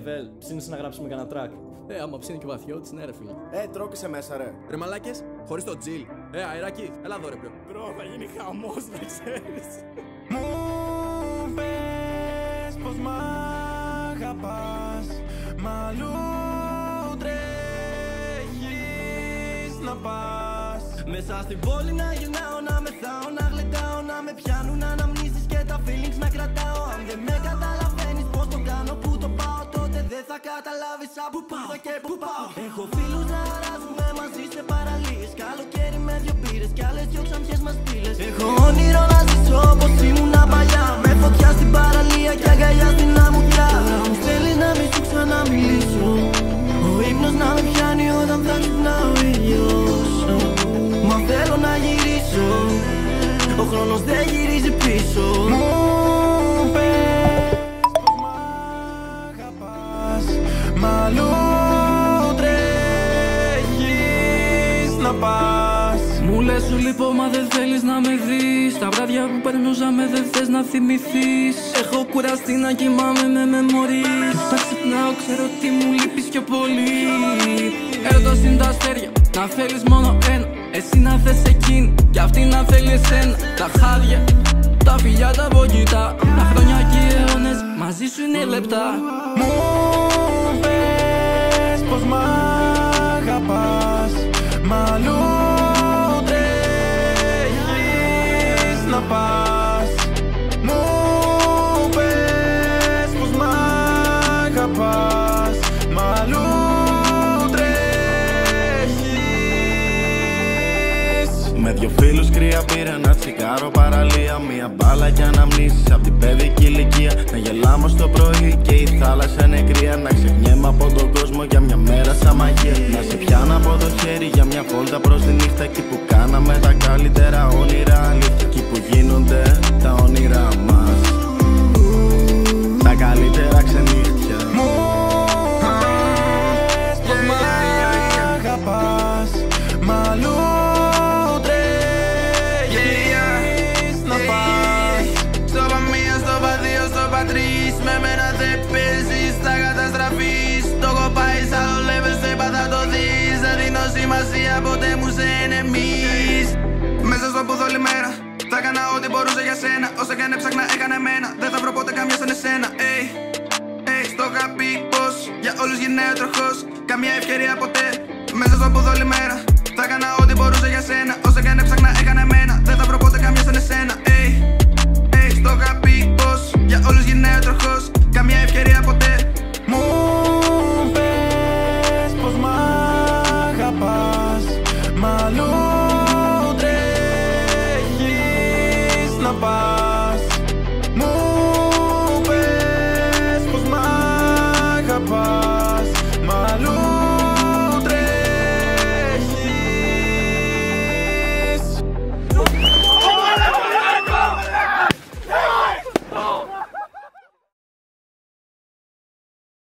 Βελ, ψήνεις να γράψουμε κανένα track? Άμα ψήνει και ο Βαθιώτης, ναι ρε φίλε. Τρώκησε μέσα ρε. Ρε μαλάκες, χωρίς το τζιλ. Αεράκι, έλα εδώ ρε μπρο. Μπρο, θα γίνει χαμός να ξέρεις. Μου πες πως μ' αγαπάς, μ' αλλού τρέχεις να πας. Μέσα στην πόλη να γυρνάω, να μεθάω, να γλεντάω, να με πιάνουν αναμνήσεις και τα feelings με κρατάω. Αν δεν με καταλαβαίνεις πως το κάνω, που το πάω, τότε δεν θα καταλάβεις από πού πάω και πού πάω. Έχω φίλους να αράζουμε μαζί σε παραλίες, καλοκαίρι με δυο μπύρες κι άλλες δυο ξανθιές μας πύλες. Έχω όνειρο να ζήσω όπως ήμουνα παλιά, με φωτιά στην παραλία και αγκαλιά στην αμμουδιά. Τώρα μου θέλεις να μη σου ξαναμιλήσω, ο ύπνος να με πιάνει όταν θα ξυπνάω ο ήλιος. Μα θέλω να γυρίσω, ο χρόνος δεν γυρίζει πίσω. Μου πες πως μ' αγαπάς, μ' αλλού τρέχεις να πας. Μου λες σου λείπω μα δεν θέλεις να με δεις, τα βράδια που περνούσαμε δεν θες να θυμηθείς. Έχω κουραστεί να κοιμάμαι με μεμωρείς, θα ξυπνάω ξέρω ότι μου λείπεις πιο πολύ. Έρωτας είναι τα αστέρια, να θέλεις μόνο ένα, εσύ να θες εκείνη κι αυτή να θέλει εσένα. Τα χάδια, τα φιλιά, τα βογγητά, τα χρόνια και οι αιώνες μαζί σου είναι λεπτά. Μου πες πως μ' αγαπάς, μ' αλλού τρέχεις να πας. Μου πες πως μ' αγαπάς, μ' αλλού τρέχεις. Με δυο φίλους κρύα πήρα ένα τσιγάρο παραλία, μια μπάλα κι αναμνήσεις απ' την παιδική ηλικία. Να γελάμε στο πρωί και η θάλασσα είναι κρύα, να ξεχνιέμαι από τον κόσμο για μια μέρα σαν μαγεία. Να σε πιάνω από το χέρι για μια βόλτα προς τη νύχτα, εκεί που κάναμε τα καλύτερα όνειρα αλήθεια, εκεί που γίνονται τα όνειρά μας, τα καλύτερα ξενύχτια. Μου πες πως μ' αγαπάς, μ' αλλού με μένα δεν παίζεις, θα καταστραφείς. Το έχω πάει σ' άλλο level, σε πατά το δεις. Δεν δίνω σημασία, ποτέ μου σε ενεμείς. Μέσα στο πουδό όλη μέρα θα έκανα ό,τι μπορούσα για σένα. Όσα κι αν έψαχνα έκανα εμένα, δεν θα βρω ποτέ καμιά σαν εσένα. Στο είχα πει πως για όλους γυρνάει ο τροχός, καμιά ευκαιρία ποτέ. Μέσα στο πουδό όλη μέρα θα έκανα ό,τι μπορούσα για σένα. Όσα κι αν